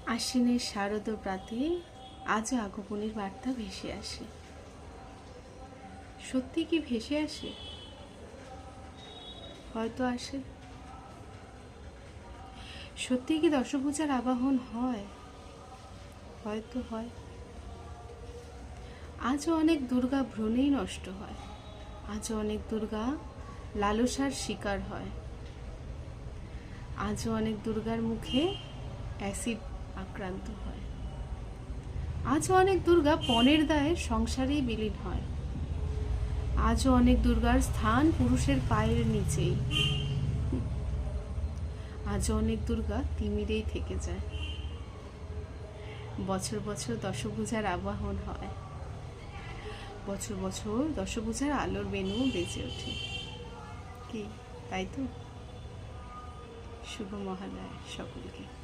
আশ্বিনের শারদ প্রাতে আজও আগমনের বার্তা ভেসে আসে। সত্যি কি ভেসে আসে? হয়তো আসে। সত্যি কি দশভুজার আবাহন হয়? হয়তো হয়। আজও অনেক দুর্গা ভ্রূণেই নষ্ট হয়। আজও অনেক দুর্গা লালসার শিকার হয়। আজও অনেক দুর্গার মুখে অ্যাসিড আক্রান্ত হয়। আজও অনেক দুর্গা পণের দায়ে সংসারেই বিলীন হয়। আজও অনেক দুর্গার স্থান পুরুষের পায়ের নিচেই। আজও অনেক দুর্গা তিমিরেই থেকে যায়। বছর বছর দশভুজার আবাহন হয়। বছর বছর দশভুজার আলোর বেণু বেজে ওঠে। কি তাই তো? শুভ মহালয়া সকলকে।